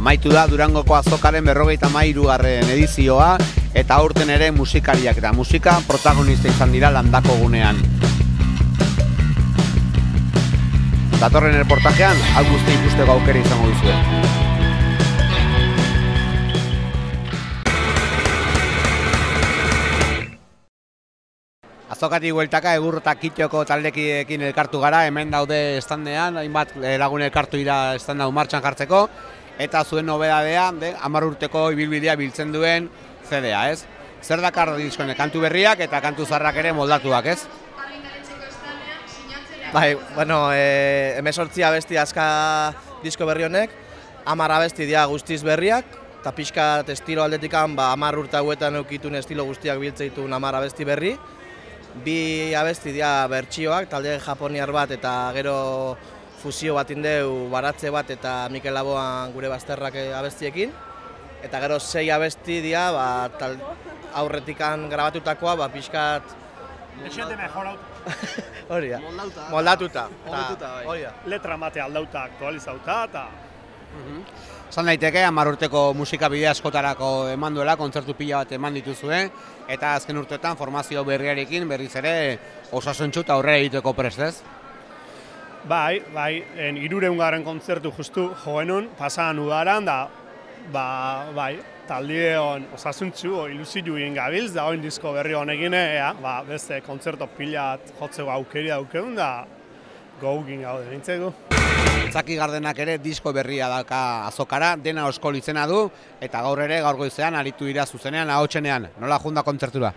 Amaitu da Durangoko azokaren 53. edizioa eta aurten ere musikariak eta musika protagonista izan dira landako gunean. Datorren erreportajean, hau guzti ikusteko aukera izango duzue. Azokatik bueltaka Egur eta Kitioko taldekideekin elkartu gara, hemen daude estandean, hainbat lagun elkartu dira estanda hau martxan jartzeko, eta zuen nobedadea, 10 urteko ibilbidea biltzen duen CD-a, ez? Zer dakar diskoen kantu berriak eta kantu zaharrak ere moldatuak, ez? Bai, bueno, 18 abesti azka disko berri honek, 10 abesti dira guztiz berriak, eta pixkat estilo aldetikan 10 urte hauetan eukitun estilo guztiak biltzeitun 10 abesti berri. 2 abesti dira bertsioak, talde japoniar bat eta gero fusio bat indeu baratze bat eta Mikel Laboan gure bazterrak abestiekin. Eta gero 6 abesti dira aurretikan grabatutakoa, pixkat... Hori da. Moldatuta. Letra mate aldauta, aktualizauta eta... Zan daiteke, 10 urteko musika bide askotarako eman duela, kontzertu pila bat eman dituzue, eta azken urteetan formazio berriarekin berriz ere osasuntsu eta aurrera egiteko prest, ez? Bai, 300. kontzertu justu joenun, pasadan udaran, da, bai, taldeon osasuntsu, ilusio egin gabiltz, da oin disko berri honekin, beste kontzertu pila jotzeko aukeri daukeun, da gogin gaude nintzeko. Zaki Gardenak ere disko berria dauka azokara, dena oskol izena du, eta gaur ere gaur goizean aritu dira zuzenean, ahotsenean. Nola junda kontzertura?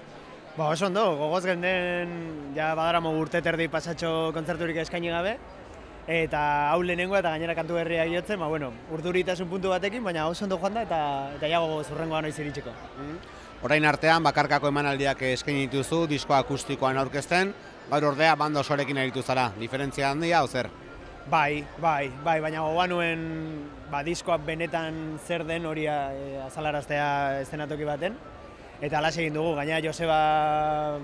Oso ondo, gogoz genden, ja badaramo urte terdi pasatxo kontzerturik eskaini gabe, eta hau lehenengoa eta gainera kantu berria jotzen, urduritasun puntu batekin, baina oso ondo joan da eta ja gogoz urrengoa noiz iritsiko. Orain artean, bakarkako emanaldiak eskaini dituzu, disko akustikoan aurkezten, gaur ordea bando osorekin aritu zara, diferentzia handia, o zer? Bai, baina gogoan nuen diskoak benetan zer den hori azalaraztea eszenatoki baten. Eta alas egin dugu, gaina Joseba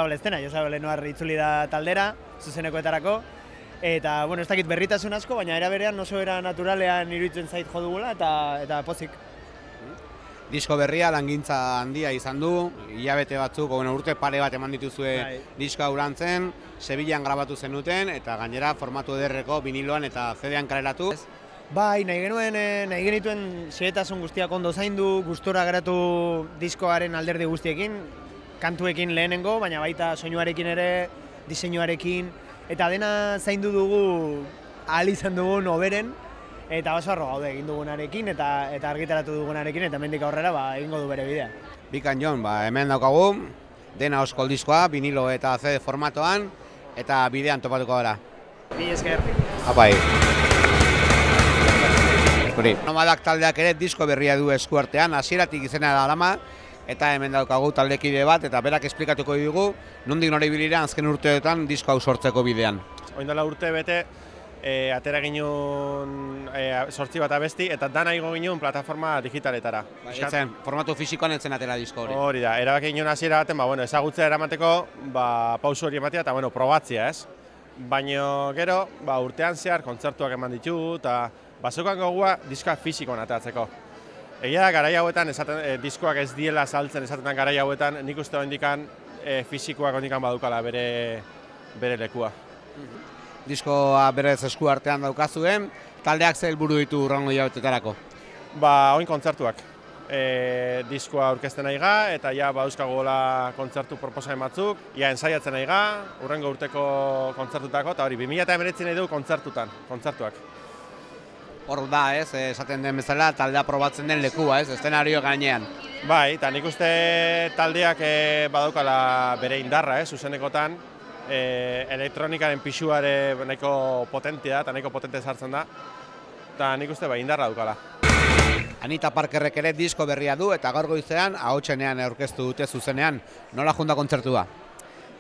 Blestena, Joseba Lenoar itzuli da taldera, zuzenekoetarako. Eta, ez dakit berritasun asko, baina era berean oso era naturalean iruditzen zait jo dugula eta pozik. Disko berria langintza handia izan du, hilabete batzuk, urte pare bat eman dituzue diskoa urantzen, Sevillan grabatu zenuten, eta gainera formatu ederreko viniloan eta CD-an kaleratu. Bai, nahi genituen xehetasun guztiak ondo zaindu, gustora geratu diskoaren alderdi guztiekin, kantuekin lehenengo, baina baita soinuarekin ere, diseinuarekin, eta dena zaindu dugu ahal izan dugun hoberen, eta oso harro gaude egin dugunarekin eta argitaratu dugunarekin, eta hemendik aurrera egingo du bere bidea. Bikan Jon, hemen daukagu, dena oskol diskoa, vinilo eta CD formatoan, eta bidean topatuko gara. Bi esker. Apai. Nomadak taldeak ere disko berria du eskuartean, hasieratik izena da lama, eta hemen daukagu taldekide bat, eta berak esplikatuko dugu, nondik nore bilira azken urteetan disko hau sortzeko bidean. Oindela urte bete, atera ginen 8 bat abesti, eta dana igo ginen plataforma digitaletara. Formatu fisikoan etzen atera disko hori. Hori da, erabak ginen hasiera baten, ezagutzea eramateko, pausu hori ematea, eta probatzia, ez? Baina gero, urtean zehar kontzertuak eman ditu, eta bazokan gogua diskoa fisikoan ateratzeko. Egia da, garai hauetan, diskoak ez diela saltzen esatetan garai hauetan, nik uste hondikan fisikoak hondikan badukala bere lekua. Diskoa berez esku artean daukazuen, taldeak ze helburu ditu hurrengo hilabetetarako? Oin kontzertuak. Diskoa aurkezten nahi ga, eta bauzkagoela kontzertu proposamen batzuk, ensaiatzen nahi ga, hurrengo urteko kontzertutako, eta hori, 2019 nahi du kontzertuak. Hor da, esaten den bezala, taldea probatzen den lekua, eszenario gainean. Bai, eta nik uste taldeak badaukala bere indarra, zuzenekotan, elektronikaren pixuare nahiko potentea eta nahiko potente sartzen da, eta nik uste indarra dukala. Anita Parkerrek ere disko berria du eta gaur goizean ahotsenean aurkeztu dute zuzenean. Nola junda kontzertua?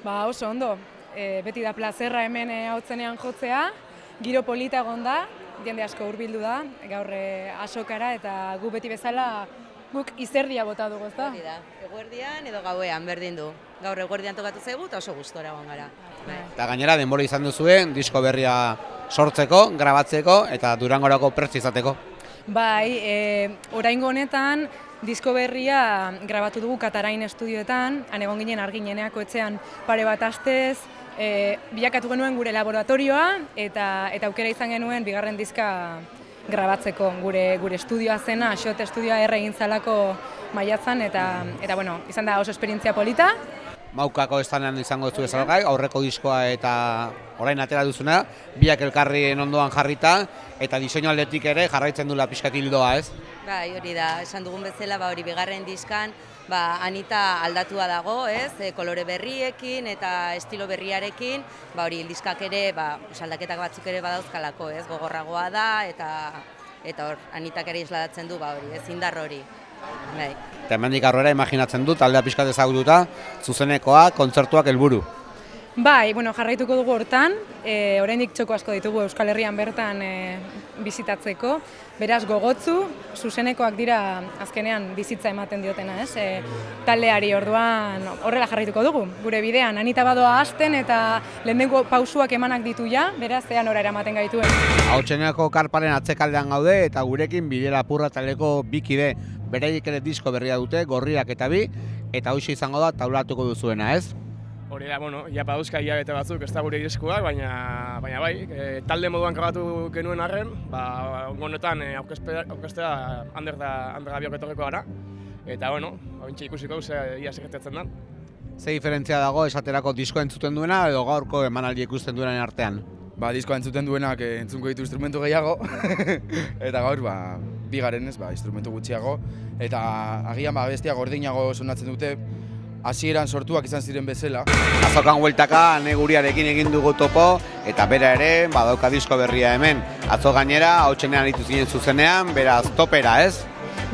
Oso ondo, beti da plazerra hemen ahotsenean jotzea, giro polita egon da, jende asko hurbildu da, gaur azokara eta gu beti bezala guk izerdia bota dugu, ezta? Hori da, eguerdian edo gauean berdin du. Gaur eguerdian tokatu zaigu eta oso gustora egon gara. Eta gainera denbora izan duzuen disko berria sortzeko, grabatzeko eta Durangorako prest izateko. Bai, oraingo honetan disko berria grabatu dugu Katarain estudioetan, han egon ginen Argineneako etxean pare bat astez, bilakatu genuen gure laboratorioa eta aukera izan genuen bigarren diska grabatzeko gure estudioa zena, Xot estudioa egin zalako maiatzan eta bueno, izan da oso esperientzia polita. Maukako estanean izango duzu ezalgai, aurreko diskoa eta orain atera duzuna, biak elkarrien ondoan jarrita eta diseinu aldetik ere jarraitzen duela pixkat hildoa, ez? Bai, hori da, esan dugun bezala, hori bigarren diskan, Anita aldatua dago, ez? Kolore berriekin eta estilo berriarekin, hori diskak ere, aldaketak batzuk ere badauzkalako, ez? Gogorragoa da eta hor, Anitak ere isladatzen du, hori, ez indar hori. Eta hemendik aurrera imaginatzen dut, taldea pixkat ezagututa, zuzenekoa, kontzertuak helburu. Bai, jarraituko dugu hortan, oraindik txoko asko ditugu Euskal Herrian bertan bizitatzeko, beraz gogotzu, zuzenekoak dira azkenean bizitza ematen diotena, ez? Taldeari orduan horrela jarraituko dugu, gure bidean, Anita badoa hasten eta lehenengo pausuak emanak ditu ja, beraz zean ora eramaten gaituen. Ahotseneko karparen atzekaldean gaude eta gurekin Bide Lapurra taldeko bikide, beraiek ere disko berria dute, Gorriak eta bi, eta hoxe izango da taulatuko duzuena, ez? Hori da, ja badauzka hilabete batzuk ez da gure diskoak, baina bai, talde moduan grabatu genuen arren, honetan aurkeztea Ander Gabiok etorriko gara, eta hauintxe ikusiko ia sekretatzen da. Ze diferentzia dago esaterako disko entzuten duena edo gaurko emanaldi ikusten duenen artean? Diskoa entzuten duenak entzunko ditu instrumentu gehiago, eta gaur bigaren ez, instrumentu gutxiago, eta agian bestia gordinago sonatzen dute, hasieran sortuak izan ziren bezala. Azokan hueltaka Neguriarekin egin dugu topo eta bera ere badauka disko berria hemen. Atzo gainera ahotsenean aritu zinen zuzenean, beraz topera, ez?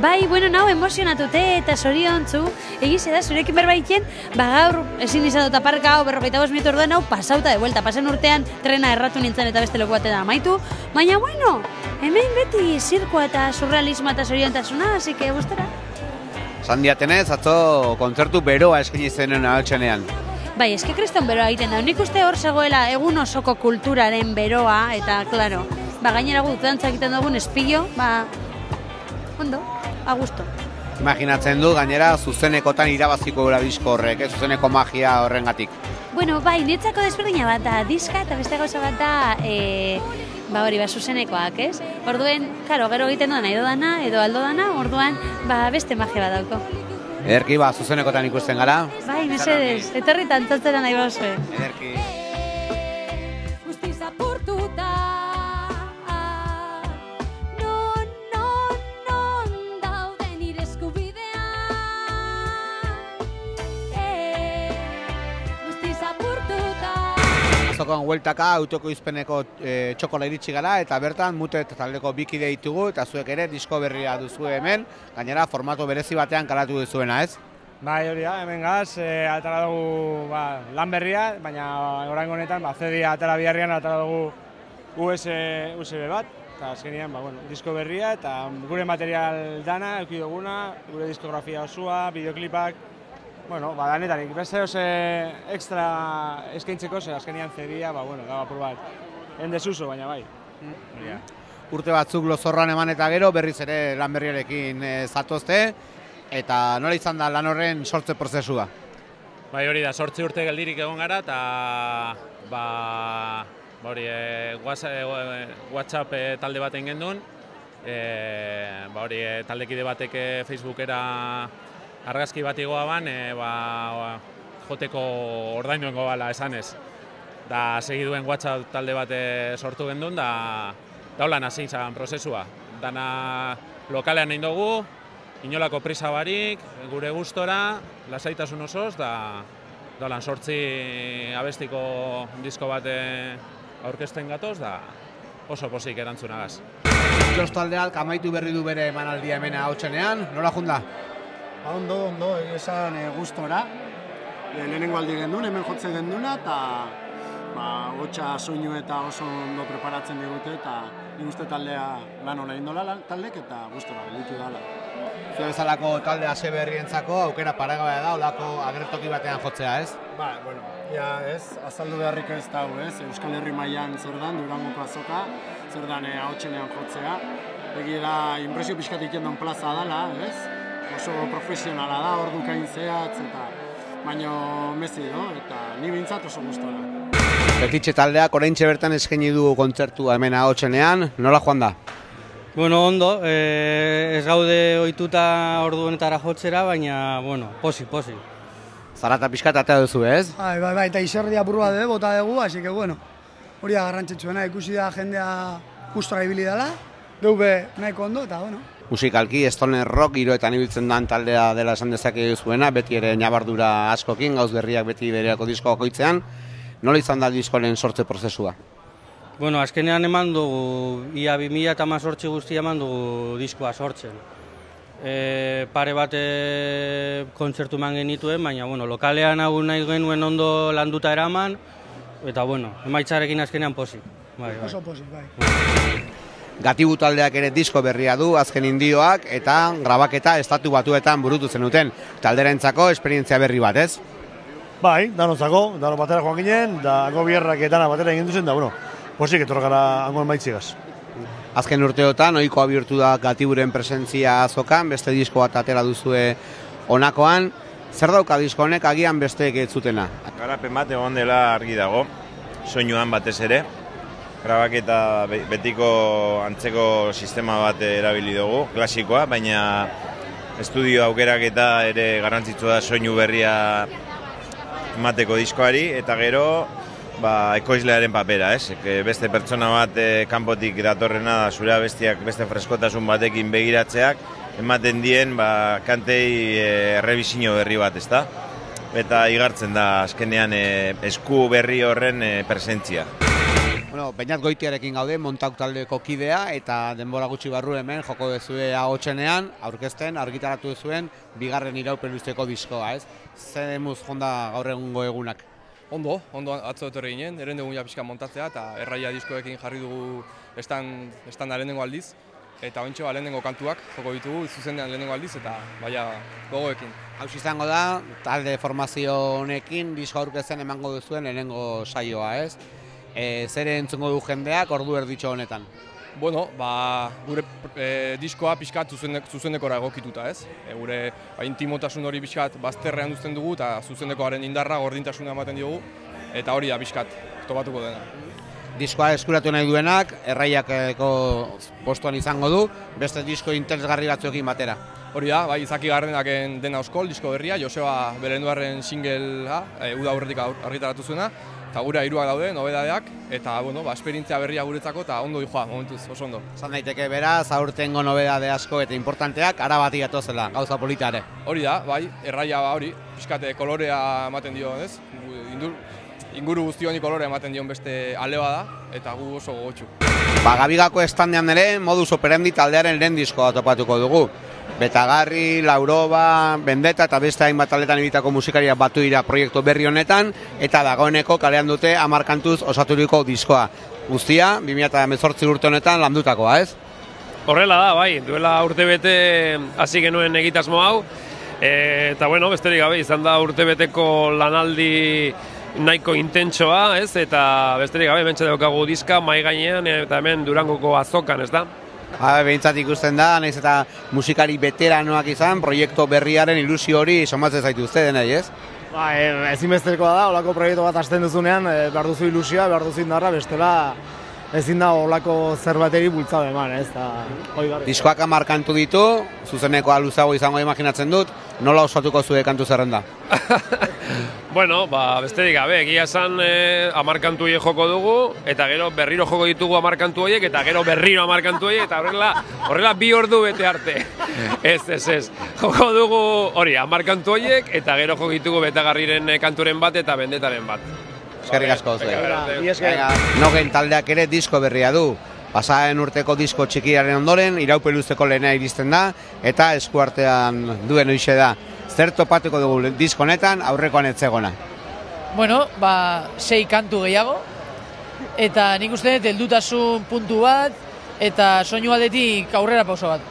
Bai, nau emozionatute eta zoriontzu, egize da, zurekin berbaiten, gaur ezin izan dut aparka hau 45 minutu orduan hau pasauta de vuelta, pasen urtean trena erratu nintzen eta beste leku batean amaitu, baina hemen beti zirkoa eta surrealismoa eta zoriontasuna, así que gustora. Esan diatenez, atzo kontzertu beroa eskaini zenen ahotsenean. Bai, eske kriston beroa egiten da. Nik uste hor zegoela egun osoko kulturaren beroa eta, klaro, gainera gu dantza egiten dugun espillo, ondo, a gusto. Imaginatzen du, gainera, zuzenekotan irabaziko gura disko horrek, zuzeneko magia horrengatik. Bai, niretzako desberdina bat da, diska eta beste gauza bat da, hori, zuzenekoak, ez? Orduen, gero egiten dudan edo aldo dana, orduan, beste magia bat dauko. Ederki, zuzenekotan ikusten gara. Bai, mesedez, etorri tantzatzera nahi bauzue. Ederki. Guztiz apurtuta, daude nire eskubidea. Guztiz apurtuta. Azokan hueltaka autoko izpeneko txokola iritsi gara eta bertan Mutet taldeko bikide ditugu eta zuek ere disko berria duzu hemen, gainera formato berezi batean kalatu duzuena, ez? Bai, hori da, hemen gaz, atara dugu lan berria, baina oraingo honetan CD-a atara biharrian atara dugu USB bat, eta azkenean disko berria eta gure material dana, eduki duguna, gure diskografia osua, bideoklipak, danetarik, beste extra eskaintzeko, azkenean CD-a, da apur bat, en desuso, baina bai. Urte batzuk lozorran eman eta gero, berriz ere lan berriarekin zatozte, eta nola izan da lan horren sortze prozesua? Bai, hori da, 8 urte geldirik egon gara, eta WhatsApp talde baten gendun, taldekide batek Facebookera argazki bat igoa ban, joteko ordainoengo bala esanez. Da, segiduen WhatsApp talde bat sortu gendun, da holan hasi izan prozesua. Dana lokalean egin dugu, inolako prisa barik, gure gustora, lasaitasun osoz, da holan 8 abestiko disko bat aurkezten gatoz, da oso pozik erantzunagaz. Los taldeak amaitu berri du bere emanaldia hemen ahotsenean, nola junda? Ondo, esan gustora. Lehenengo aldi gendun, hemen jotzen genduna, eta hotxa soinu eta oso ondo preparatzen digute, eta nik uste taldea lan hona indola taldek, eta gustora gelditu dala. Zue bezalako talde ase berrientzako aukera paregabea da, olako agertoki batean jotzea, ez? Azaldu beharrik ez da, Euskal Herri mailan zer dan, Durangoko azoka, zer dan ahotsenean jotzea, egia impresio pixkat ikendon plaza dela, ez? Oso profesionala da, ordukain zehatz, eta baino mezi do, eta ni bintzat oso gustora. Betitxe taldeak oraintxe bertan eskaini du kontzertua hemen Ahotsenean, nola joan da? Bueno, ondo, ez gaude ohituta ordu honetara jotzera, baina, bueno, posi. Zarata pixkat atea duzu, ez? Bai, eta izerdia burua de bota dugu, así que bueno, hori da garrantzitsuena, ikusi da jendea gustora ibili dela, geube nahiko ondo, eta bueno. Musikalki, stoner rock, hiroetan ibiltzen dan taldea dela esan dezake zuena, beti ere ñabardura askokin, gauz berriak beti bereako disko bakoitzean. Nola izan da diskoaren sortze prozesua? Bueno, azkenean eman dugu, ia 2018 guztia eman dugu diskoa sortzen. Pare bat kontzertu eman genituen, baina bueno, lokalean hau nahi genuen ondo landuta eraman, eta bueno, emaitzarekin azkenean pozik. Oso pozik, bai. Gatibu taldeak ere disko berria du, azken indioak, eta grabaketa Estatu Batuetan burutu zenuten. Talderentzako esperientzia berri bat, ez? Bai, danotzako, dano batera joan ginen, da hango bierrak dana batera egin duzen, da bueno, posik etorra gara hango emaitziegaz. Azken urteotan, ohikoa bihurtu da Gatiburen presentzia azokan, beste disko bat atera duzue honakoan. Zer dauka disko honek agian besteek ez zutena? Garapen bat egon dela argi dago, soinuan batez ere. Grabaketa betiko antzeko sistema bat erabili dugu, klasikoa, baina estudio aukeraketa ere garrantzitsua da soinu berria emateko diskoari, eta gero ekoizlearen papera, ez? Beste pertsona bat kanpotik datorrena da zure abestiak beste freskotasun batekin begiratzeak, ematen dien kantei errebisio berri bat, ezta? Eta igartzen da azkenean esku berri horren presentzia. Bueno, Beñat Goitiarekin gaude, Montauk taldeko kidea, eta denbora gutxi barru hemen joko duzue Ahotsenean, aurkezten, argitaratu duzuen, bigarren iraupen luzeko diskoa, ez? Zer emuz jonda gaur egungo egunak? Ondo atzo etorri ginen, eren dugu pixka montatzea, eta erraia diskoekin jarri dugu estanda lehenengo aldiz, eta ointxe lehenengo kantuak joko ditugu, zuzenean lehenengo aldiz, eta gogoekin. Hau izango da, talde formazio honekin, disko aurkezten emango duzuen lehenengo saioa, ez? Zer entzungo du jendeak ordu erditxo honetan? Bueno, gure diskoa pixkat zuzenekora egokituta, ez? Gure intimotasun hori pixkat bazterrean duzten dugu, eta zuzenekoaren indarra gordintasuna ematen diogu, eta hori da pixkat topatuko dena. Diskoa eskuratu nahi duenak, erraiako postuan izango du, beste disko interesgarri batzuekin batera. Hori da, Izaki Gardenaken Dena Oskol, disko berria, Joseba Berenduarren singlea, uda aurretik argitaratu zuena, eta gure hiruak daude, nobedadeak, eta esperientzia berria guretzako, eta ondo dihoa, momentuz, oso ondo. Zan daiteke beraz, aurtengo nobedade asko eta importanteak, arabati gatozela, gauza politare. Hori da, erraia hori, pixkate kolorea ematen dio, ez? Inguru guzti honi kolorea ematen dion beste aleba da, eta gu oso gogotxu. Gabigako estandean ere, modus operandi taldearen lehen diskoa topatuko dugu. Betagarri, Lauroba, Bendeta eta beste hainbat taldetan ibitako musikariak batu dira proiektu berri honetan, eta dagoeneko kalean dute 10 kantuz osaturiko diskoa. Guztia, 2018 urte honetan landutakoa, ez? Horrela da, duela urtebete hasi genuen egitasmo hau, eta besterik gabe izan da urtebeteko lanaldi nahiko intentsoa, ez? Eta besterik gabe hementxe daukagu diska mahai gainean eta hemen Durangoko azokan, ez da? Behintzat ikusten da, nahiz eta musikari veteranoak izan, proiektu berriaren ilusio hori somatzen zaituzte denei, ez? Ezinbestekoa da, olako proiektu bat hasten duzunean, behar duzu ilusioa, behar duzu indarra, bestela ezin da olako zerbateri bultzado eman, ez? Diskoak 10 kantu ditu, zuzeneko luzago izango imaginatzen dut, nola osatuko zure kantu zerrenda? Besterik gabe, egia esan 10 kantu horiek joko dugu, eta gero berriro joko ditugu 10 kantu horiek, eta gero berriro 10 kantu horiek, eta horrela 2 ordu bete arte. Ez. Joko dugu hori, 10 kantu horiek, eta gero joko ditugu Betagarriren kanturen bat eta Bendetaren bat. Eskerrik asko zuen. Nogen taldeak ere disko berria du. Pasaren urteko disko txikiaren ondoren, iraupen luzeko lehena iristen da, eta eskuartean duen hoixe da. Zer topatuko dugu disko honetan, aurrekoan etzegona? 6 kantu gehiago, eta nik uste dut heldutasun puntu bat, eta soinu aldetik aurrera pauso bat.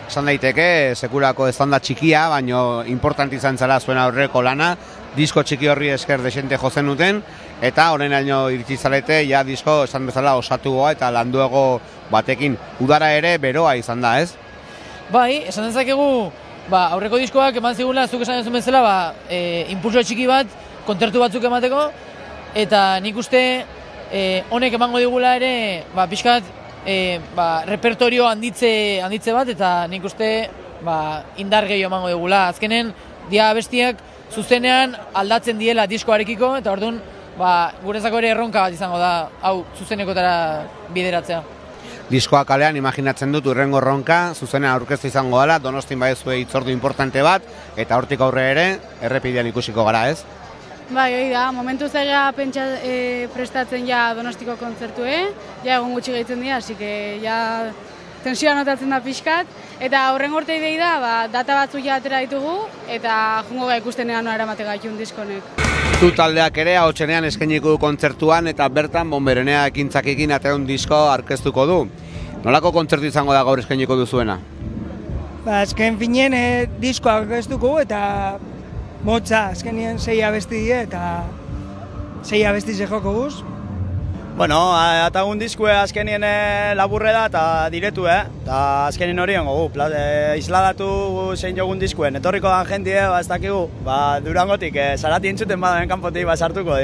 Esan daiteke, sekulako eztanda txikia, baino importanti izan zela zuen aurreko lana, disko txiki horri esker desente jozen duten, eta horrenaino iritsi zarete, ja disko esan bezala osatugoa eta landuego batekin. Udara ere beroa izan da, ez? Bai, esan dezakegu, aurreko diskoak eman zigula, zuk esan dezun bezala, impulso txiki bat, kontzertu batzuk emateko, eta nik uste honek emango digula ere, pixkat, repertorio handitze bat, eta nik uste indar gehiago emango digula. Azkenen, dia abestiak zuzenean aldatzen diela diskoarekiko, eta orduan, guretzako ere erronka bat izango da, hau zuzenekotara bideratzea. Diskoa kalean imaginatzen dut urrengo erronka, zuzenean aurkeztu izango dela, Donostin badezue hitzordu importante bat, eta hortik aurre ere, errepidean ikusiko gara, ez? Bai, hori da, momentu zaila prestatzen ja Donostiko kontzertue, ja egun gutxi gehitzen dira, hasi que ja tensioa notatzen da pixkat, eta horren gorte idei da, data batzuk ja atera ditugu, eta jungo ga ikustenean noa eramate gaitun diskonek. Tu taldeak ere haotxenean eskainiko du kontzertuan, eta bertan Bonberenea ekintzakekin ateun disko aurkeztuko du. Nolako kontzertu izango da gaur eskainiko duzuena? Azken finean diskoa aurkeztuko eta motza, azkenien 6 abesti die eta 6 abesti joko guz. Bueno, atagun diskue azkenien laburre da eta diretu, eta azkenien hori hongo gu. Isladatu zein jogun diskuen, etorriko dan jentie, ez dakigu, Durangotik, zarati entzuten badaen kanpotik sartuko,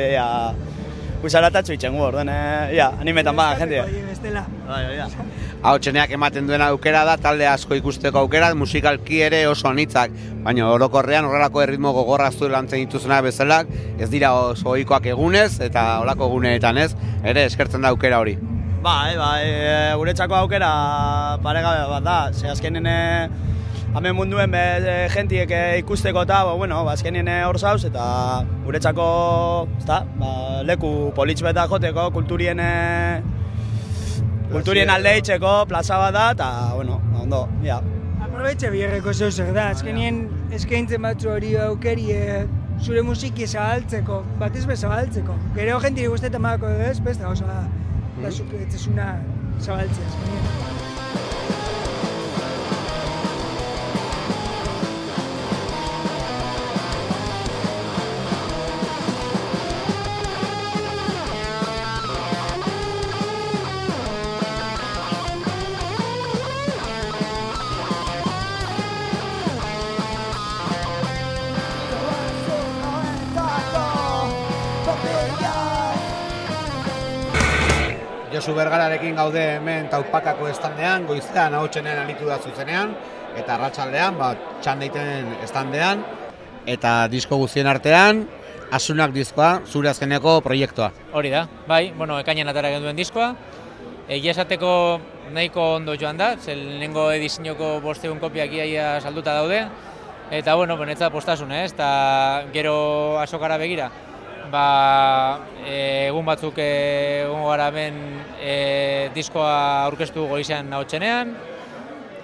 zaratatxo itxen gu, orduan, animetan badan jentie. Haotxeneak ematen duen aukera da, talde asko ikusteko aukera, musikalki ere oso anitzak, baina orokorrean horrelako erritmo gogorraztu lantzen dituzunak bezalak, ez dira oso ohikoak egunez eta horrelako eguneetan, ez? Ere eskertzen da aukera hori. Guretzako aukera paregabe bat da, ze azkenen hemen munduen jentiek ikusteko eta, azkenen hor zauz, eta guretzako leku politx beta joteko, kulturien alde itxeko plaza bat da, eta, ondo, Aprobetxe biherreko zeuzer da, azkenien eskaintzen batzu hori aukeri zure musiki zabaltzeko, batez be zabaltzeko. Gero jentiri guztetan badako ez, besta gauza da, da zuk etzesuna zabaltzea azkenien. Josu Bergararekin gaude hemen Taupakako estandean, goizean haotxenean aritu da zuzenean, eta arratsaldean txandeiten estandean, eta disko guztien artean, Asunak diskoa, zure azkeneko proiektua. Hori da, bai, ekainan atara genduen diskoa, egia esateko nahiko ondo joan da, lehenengo edizionoko 500 kopiak iaia salduta daude, eta benetzat postasun, eta gero azokara begira. Egun batzuk egongo gara hemen diskoa aurkeztu goizean haotxenean,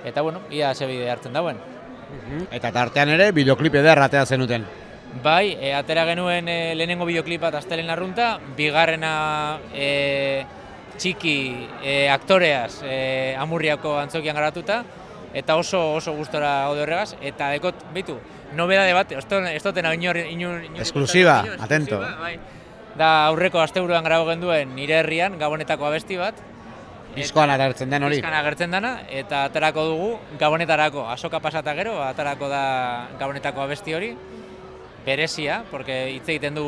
eta ia zebide hartzen dauen. Eta tartean ere, bideoklip eder atea zenuten. Bai, atera genuen lehenengo bideoklipat astelen arrunta, bigarrena txiki aktoreaz Amurriako antzokian garatuta, eta oso gustora gaude horregaz, eta dekot, behitu, nobedade bat, ez dutena inor... Esklusiba, atento. Da aurreko asteburuan grabo genduen nire herrian, Gabonetako abesti bat. Diskoan agertzen den hori. Diskoan agertzen dena, eta aterako dugu Gabonetarako, azoka pasata gero, aterako da Gabonetako abesti hori. Berezia, porque hitz egiten du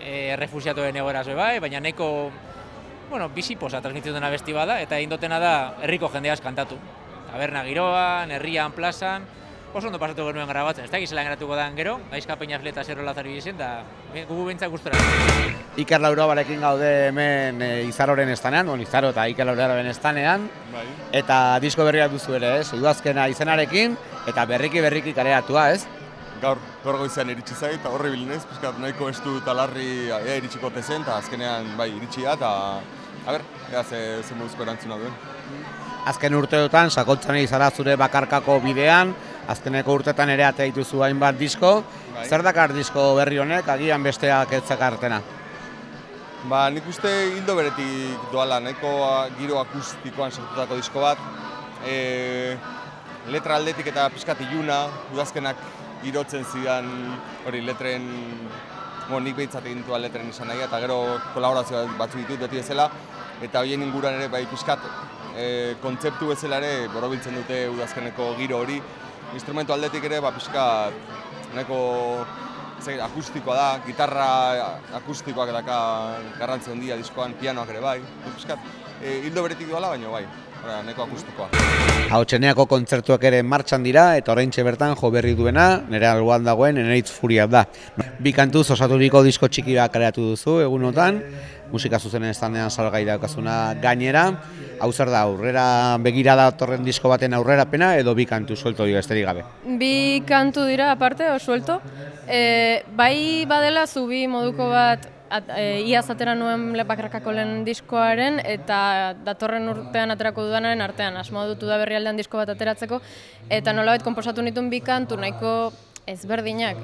errefusiatuen egoeraz bai, baina nahiko, biziposa transmititzen dena abesti bada, eta indotena da herriko jendeaz kantatu. Taberna giroan, herrian, plazan, oso ondo pasatu genuen grabatzen, ez da gizela geratuko da gero, Gaizka Peñafleta Zerro Lazaro izien, da gugu bintzak gustora. Iker Laurobarekin gaude hemen Izaroren estanean, Izaro eta Iker Lauroaren estanean, eta disko berria duzu ere, ez? Udazkena izenarekin, eta berriki kareatua, ez? Gaur goizean iritsi zait, eta horri bilinez, pixkat nahiko estu talarri iritsiko tezen, eta azkenean iritsi da, eta ea ze moduzko erantzuna duen. Azken urteotan, sakontzan izara zure bakarkako bidean, azkeneko urtetan ere atea dituzu hainbat disko. Zer dakar disko berri honek, agian besteak ez zakartena? Nik uste hildo beretik doala, nahiko giro akustikoan sortutako disko bat. Letra aldetik eta pixkat iluna, udazkenak girotzen zidan hori letren, nik behitzat egin duan letren izan nahi, eta gero kolaborazio batzu ditut beti bezala, eta horien inguruan ere bai pixkat kontzeptu bezala ere borobiltzen dute udazkeneko giro hori. Instrumentu aldetik ere pixkat nahiko akustikoa da, gitarra akustikoak daka garrantzi handia diskoan, pianoak ere bai, pixkat hildo beretik duela, baina bai. Neko akustikoa. Ahotseneako kontzertuak ere martxan dira eta oraintxe bertan jo berri duena, nire alboan dagoen Eneritz Furia da. Bi kantuz osaturiko disko txiki bat kreatu duzu egunotan, musika zuzenen estandean salgai daukazuna gainera. Hau zer da, aurrera begira datorren disko baten aurrerapena edo bi kantu suelto dira esterik gabe? Bi kantu dira aparte, o suelto. Bai badela zubi moduko bat iaz atera nuen Bakarkako lehen diskoaren eta datorren urtean aterako dudanaren artean. Asmoa dut Udaberrialdean disko bat ateratzeko eta nolabait konposatu nituen bi kantu nahiko ezberdinak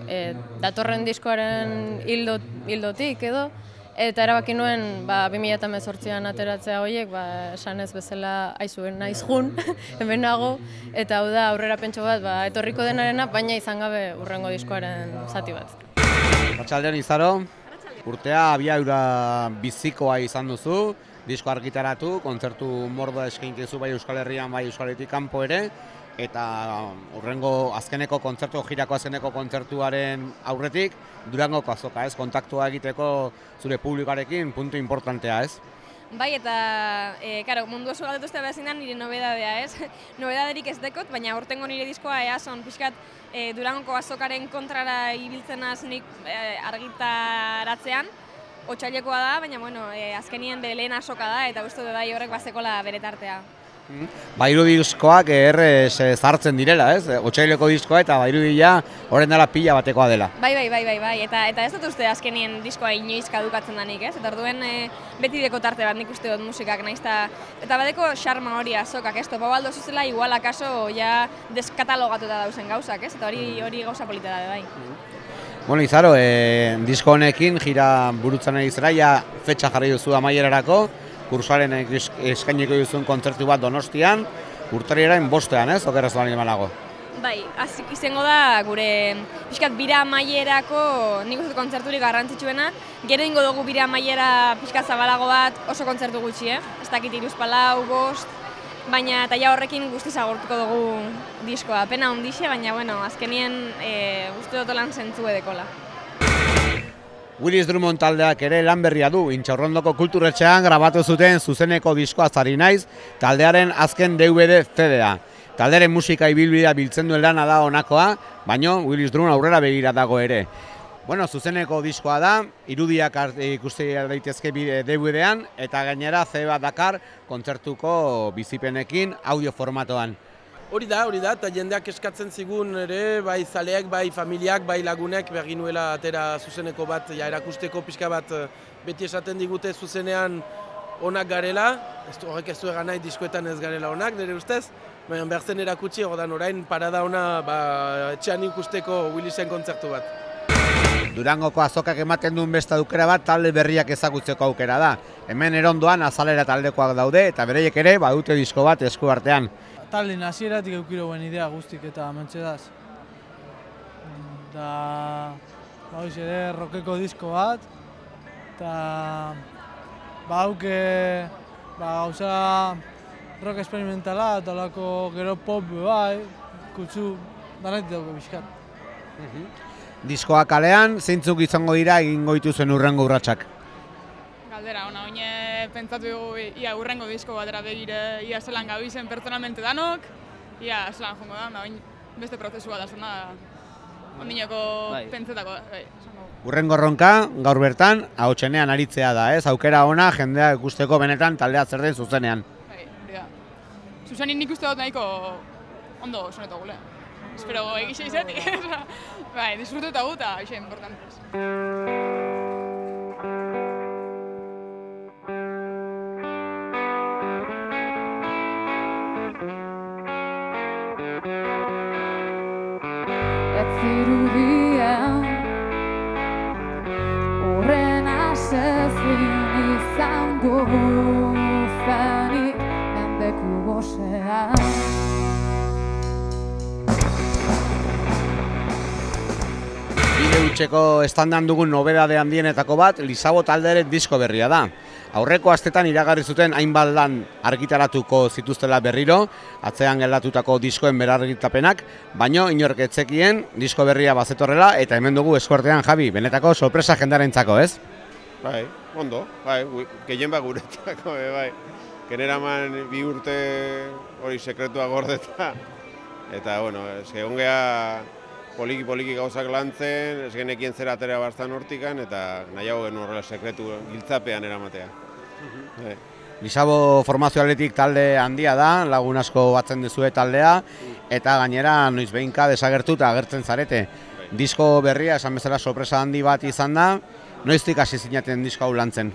datorren diskoaren hildotik edo. Eta erabaki nuen 2018an ateratzea horiek, esan ez bezala aizuen naiz jun, hemen nago, eta hau da aurrera pentso bat etorriko denarena, baina izan gabe hurrengo diskoaren zati bat. Arratsaldeon Izaro, urtea abiadura bizikoa izan duzu, disko argitaratu, kontzertu mordoa eskaintezu bai Euskal Herrian, bai Euskal Herritik kanpo ere, eta hurrengo azkeneko kontzertu, girako azkeneko kontzertuaren aurretik, Durangoko azoka, ez? Kontaktua egiteko zure publikoarekin puntu importantea, ez? Bai, eta mundu oso galdetu ez da behazinan nire nobedadea, ez? Nobedaderik ez dekot, baina aurtengo nire diskoa eason pixkat Durangoko azokaren kontrara ibiltzen nik argitaratzean, otsailekoa da, baina azkenien bere lehen azoka da, eta uste bai horrek bazekola bere tartea. Bairu diskoak errez zartzen direla, ez? Otsaileko diskoa eta bairudia horren dela pila batekoa dela. Bai, eta ez dut uste azkenien diskoa inoiz kadukatzen danik, ez? Eta orduen beti deko tarte bat nik uste dut musikak naizta. Eta badeko xarma hori azokak, ez? Topa baldo zuzela igual akaso ja deskatalogatuta dauzen gauzak, ez? Eta hori gauza polita da, bai. Bueno, Izaro, disko honekin jira burutzen ari zera, ja fetxa jarri duzu amaierarako, kursuaren eskainiko duzun kontzertu bat Donostian, urtarriaren 5ean, ez? Okerraz bali emanago. Bai, izango da gure pixkat bira amaierako nik uste kontzerturik garrantzitsuena. Gero ingo dugu bira amaiera pixkat zabalago bat oso kontzertu gutxi, ez dakit 3-4, 5, baina eta ja horrekin guztiz agortuko dugu diskoa. Pena ondixe, baina azkenien uste dut lan zentzu edekola. Willis Drummond taldeak ere lan berria du, Intxaurrondoko kulturetxean grabatu zuten zuzeneko diskoa Zari naiz, taldearen azken DVD CD-a. Taldearen musika ibilbidea biltzen duen lana da honakoa, baina Willis Drummond aurrera begira dago ere. Bueno, zuzeneko diskoa da, irudiak ikuste daitezke DVD-an, eta gainera CD bat dakar kontzertuko bizipenekin audio formatoan. Hori da, eta jendeak eskatzen zigun ere, bai zaleak, bai familiak, bai lagunek, behar nuela atera zuzeneko bat, erakusteko pixka bat beti esaten digute zuzenean onak garela, horrek ez du egan nahi diskoetan ez garela onak, nire ustez, baina behar zen erakutsi, egodan orain parada ona etxean ikusteko Willisen kontzertu bat. Durangoko azokak ematen duen beste aukera bat talde berriak ezagutzeko aukera da. Hemen erondoan azalera taldekoak daude eta bereiek ere badute disko bat esku artean. Talde hasieratik eukiro buen idea guztik eta mentxedaz. Da hoiz ere rockeko disko bat eta hauke gauza rock experimentala eta olako gero pop bai, kutsu danet dugu bizkat. Diskoa kalean, zeintzuk izango dira egingo dituzuen hurrengo urratsak? Galdera, oin pentsatu dugu ia hurrengo disko batera begire, ia zelan gabizen pertsonalmente danok, ia zelan jongo da, oin beste prozesua da zena, ondinoko pentsetako. Hurrengo erronka, gaur bertan, ahotsenean aritzea da, ez? Aukera ona jendea ikusteko benetan taldea zer den zuzenean. Hori da. Zuzenin nik uste dut nahiko ondo sonetu gule. Espero egixe izatik, bai, disfrutu eta guta, ixe importantez. Ez zirudien horren asezin izango zenik mendeku gosean. Gaurtxeko estandan dugun nobedade handienetako bat, Lisabo taldearen disko berria da. Aurreko astetan iragarri zuten hainbat lan argitaratuko zituztela berriro, atzean gelatutako diskoen berargitapenak, baino inork ez zekien disko berria bazetorrela, eta hemen dugu eskuartean, Javi, benetako sorpresa jendarentzako, ez? Bai, ondo, bai, gehien bat guretako, bai. Generaman 2 urte hori sekretua gordeta, eta, bueno, egon geha poliki gauzak lantzen, ez genekien zera atera bastan hortikan, eta nahiago genuen horrela sekretu giltzapean eramatea. Lisabo formazio atletik talde handia da, lagun asko batzen duzue taldea, eta gainera noiz behinka desagertu eta agertzen zarete. Disko berria, esan bezala sorpresa handi bat izan da, noiztik hasi zinaten disko hau lantzen?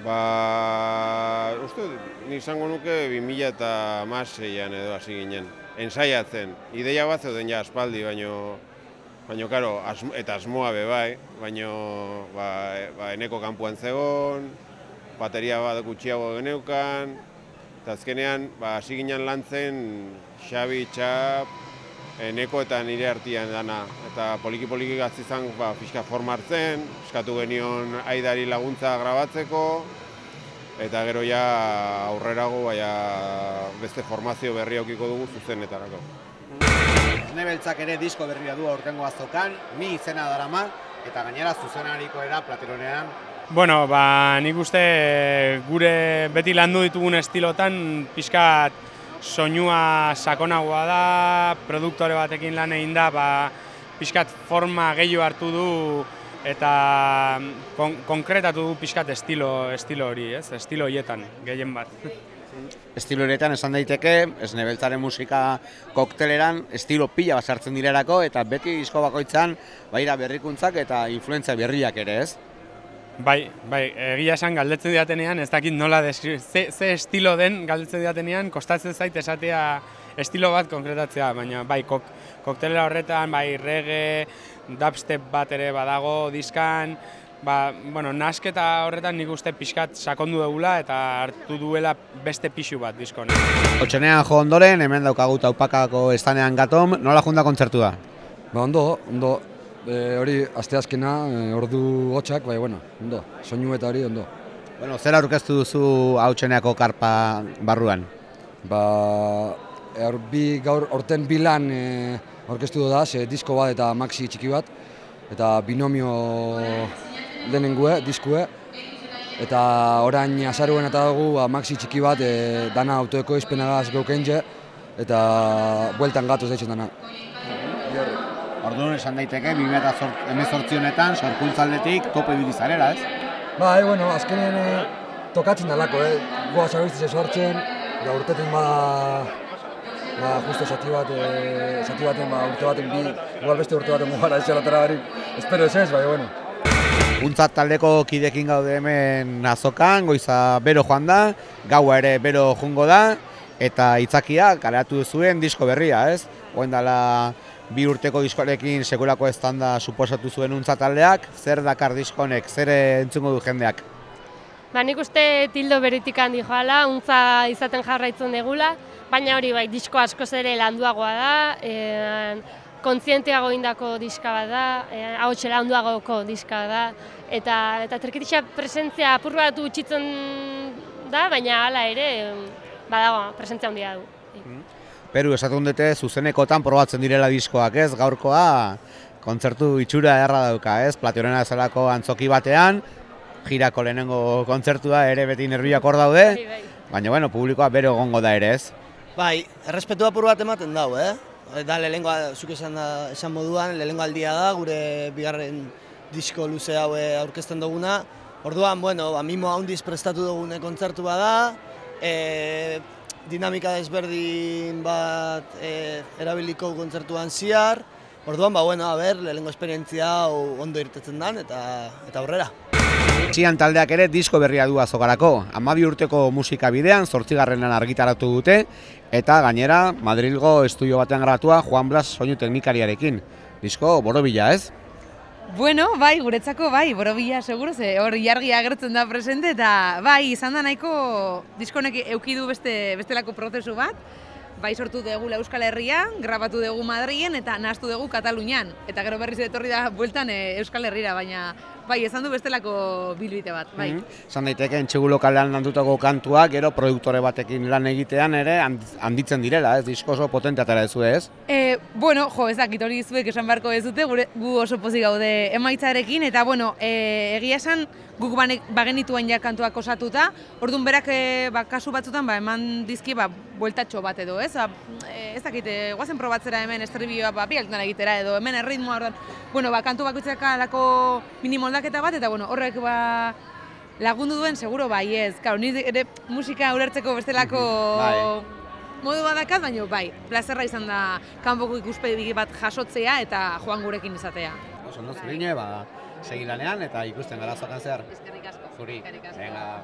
Uste, izango nuke 2016an edo hasi ginen. Ensaiatzen, ideia bat zeuden ja aspaldi, baino, karo, eta asmoa be bai, baino, eneko kanpuan zegoen, bateria bat gutxiago geneukan, eta azkenean, hasi ginen lantzen, Xabi, Txap, eneko eta nire artian dana, eta poliki gazizan pixka forma hartzen, eskatu genion Aidari laguntza grabatzeko, eta gero ja aurrerago beste formazio berri aukiko dugu zuzenetarako. Esnebeltzak ere disko berria du aurtengo azokan, Mi izena darama, eta gainera zuzenariko era platironean. Bueno, nik uste gure beti landu ditugun estilotan pixkat soinua sakonagoa da, produktore batekin lan egin da, pixkat forma gehiago hartu du eta konkretatu du pixkat estilo hori, ez? Estilo horietan, gehien bat. Estilo horietan esan daiteke, Esnebeltzaren musika kokteleran estilo pila bat sartzen direlako, eta beti disko bakoitzan baira berrikuntzak eta influentzia berriak ere, ez? Bai, egia esan galdetzen didatenean, ez dakit nola ze estilo den galdetzen didatenean, kostatzen zait esatea estilo bat konkretatzea, baina bai, koktelera horretan, bai, reggae, dubstep bat ere badago diskan, nasketa horretan nik uste pixkat sakondu dugula eta hartu duela beste pixu bat diskon. Otxenean jo ondoren, hemen daukagu Taupakako estanean Gatom, nola junda kontzertua? Ondo, hori asteazkena, ordu hotxak, ondo, soinu eta hori ondo. Zer aurkeztu duzu Otxeneako karpa barruan? Horten bilan aurkeztu da, disko bat eta maxi txiki bat, eta binomio denengue, diskue, eta orain azaruen eta dugu maxi txiki bat dana autoeko izpenagaz geukentxe, eta bueltan gatoz daitzen dana. Orduan esan daiteke, 2018 honetan, sorkuntzaldetik tope bilizarela, ez? Azkenean tokatzen dalako, goa zabiztize sortzen, da urtetik justo zati baten urte baten igual beste urte baten mugara esalatera barik, espero ez, Untzat taldeko kidekin gaude hemen azokan, goiza bero joan da, gaua ere bero jungo da, eta itzakia kaleratu zuen disko berria, ez? Oen dela 2 urteko diskoarekin sekulako estanda suposatu zuen Untzat taldeak, zer dakar diskonek, zer entzungo du jendeak? Nik uste tildo beritik handi joala, Untza izaten jarraitzen degula, baina hori bai, disko askoz ere landuagoa da, kontzienteago indako diska bat da, ahotxe landuagoko diska da, eta terketitxa presentzia apur bat utxitzen da, baina hala ere, badago, presentzia handia du. Peru, esatun dute zuzenekotan probatzen direla diskoak, ez? Gaurkoa kontzertu itxura erra dauka, ez? Plationena ezalako antzoki batean, jirako lehenengo kontzertua ere beti nerbiak hor daude, baina publikoa bero egongo da ere, ez? Bai, errespetu apur bat ematen dau, Da lehenengoa, zuk esan moduan, lehenengo aldia da, gure bigarren disko luze hau aurkezten duguna. Orduan, mimo handiz prestatu dugune kontzertu bada, dinamika desberdin bat erabiliko kontzertuan ziar. Orduan, lehenengo esperientzia ondo irtetzen dan eta aurrera. Txian taldeak ere disko berria du azokarako. 12 urteko musika bidean, 8. argitaratu dute, eta gainera Madrilgo estudio batean grabatua Juan Blas soinu teknikariarekin. Disko borobila, ez? Bai, guretzako bai, borobila, seguro, hor jargi agertzen da presente, eta bai, izan da nahiko diskonek eukidu bestelako prozesu bat, bai sortu dugu Euskal Herrian, grabatu dugu Madrilen eta nahastu dugu Katalunian. Eta gero berriz etorri da bueltan Euskal Herrira, baina bai, esan du bestelako bilbite bat, bai. Zan daiteke, entxegu lokalean landutako kantuak, gero produktore batekin lan egitean ere handitzen direla, ez? Disko oso potente atera dezu, ez? Bueno, ez dakit hori zuek esan beharko ez dute, gu oso pozik gaude emaitzarekin, eta bueno, egia esan guk bagenituen ja kantuak osatuta, orduan berak kasu batzutan eman dizki bueltatxo bat edo, ez? Ez dakit, guazen probatzera hemen estribioa bi altunan egitera edo, hemen erritmoa, orduan, bueno, kantu bakoitzak alako minimoldaketa bat, eta bueno, horrek lagundu duen seguro bai ez. Claro, ni ere musika ulertzeko bestelako modu badakat, baina bai, plazerra izan da kanpoko ikuspegi bat jasotzea eta joan gurekin izatea. Ondo zurine, segi lanean eta ikusten gara zokan zehar. Eskerrik asko. Zuri. Venga.